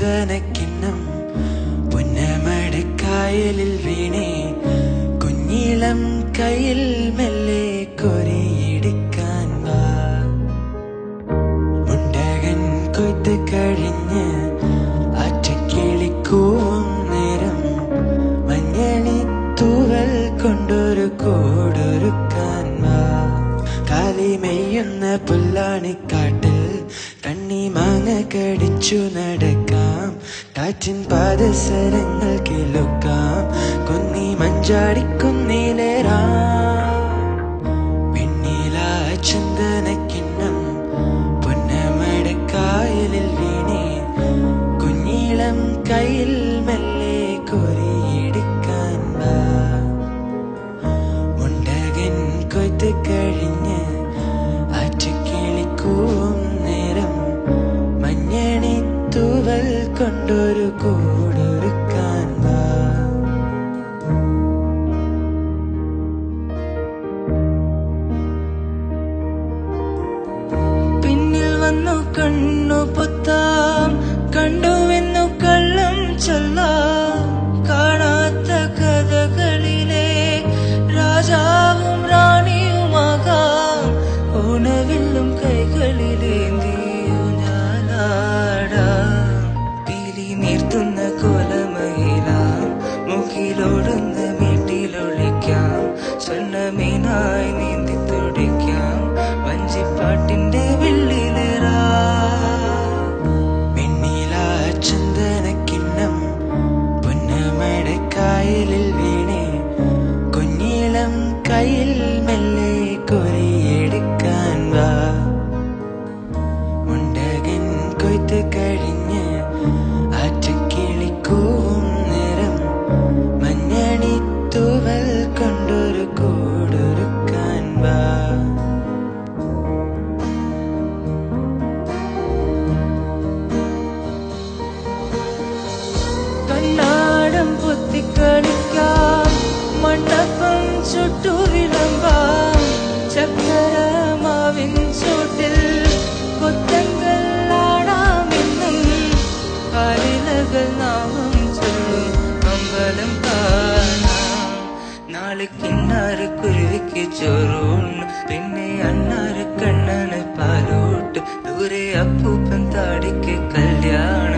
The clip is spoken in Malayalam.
ചന്ദനക്കിണ്ണം പുന്നമടക്കായലിൽ വീണേ കുഞ്ഞിളം കയ്യിൽ മെല്ലെ കൊരിയെടുക്കാൻ വാ. മുണ്ടകൻ കൊയ്ത്ത് കഴിഞ്ഞ് ആറ്റക്കിളിക്കൂവും നേരം മഞ്ഞണി തൂവൽ കൊണ്ടൊരു കൂടൊരുക്കാൻ വാ. കാലിമെയ്യുന്ന പുല്ലാണിക്കാട്ടിൽ കണ്ണിമാങ്ങ കടിച്ചു നടക്കാം. കാറ്റിൻ പാദസരങ്ങൾ കിളുക്കാം. കുന്നി മഞ്ചാടിക്കുന്നിലേറാം. വെണ്ണില ചന്ദനക്കിണ്ണം പുന്നമടക്കായലിൽ വീണേ കുഞ്ഞിളം കയ്യിൽ മെല്ലെ കൊരിയെടുക്കാൻ വാ. മുണ്ടകൻ കൊയ്ത്ത് കഴിഞ്ഞ് ആറ്റുകിളിക്കൂവും നേരം മഞ്ഞണി തൂവൽ കൊണ്ടൊരു കൂടൊരുക്കാൻ വാ. പിന്നിൽ വന്നു കണ്ണു പൊത്താം, കണ്ടുവെന്നു കള്ളം ചൊല്ലാം. കാണാത്ത കഥകളിലെ രാജാവും റാണിയുമാകാം. ഓണവില്ലും കൈകളിലേന്തിയോ ഞാനാടാം. പീലി നീർത്തുന്ന കോലമയിലാം, മുഖിലോടുന്ന വീട്ടിലൊളിക്കാം. സ്വർണ്ണമീനായി നീന്തി തുടിക്കാം, വഞ്ചിപ്പാട്ടിന്റെ വെള്ളിലേറാ. വെണ്ണില ചന്ദനക്കിണ്ണം പുന്നമടക്കായലിൽ വീണേ കുഞ്ഞിളം കയ്യിൽ മെല്ലെ കൊരിയെടുക്കാൻ വാ. മുണ്ടകൻ കൊയ്ത്ത് കഴിഞ്ഞ് ആറ്റുകിളിക്കൂവും നേരം മഞ്ഞണി തൂവൽ കൊണ്ടൊരു കൂടൊരുക്കാൻ വാ. കണ്ണാടം പൊത്തിക്കളിക്കാം, മണ്ഡപം ചുട്ടു വിളമ്പാം. ചക്കരമാവിൻ ചൂട്ടിൽ കൊത്തങ്കല്ലാടാമെന്നും കാലിലകൾ നാമം ചൊല്ലും അമ്പലം കാണാം. നാളെ കിന്നാറ് കുരുവിക്ക് ചോറൂണ്, പിന്നെ അണ്ണാറ് കണ്ണന് പാലോട്ട്. ദൂരെ അപ്പൂപ്പൻ താടിക്ക് കല്യാണം.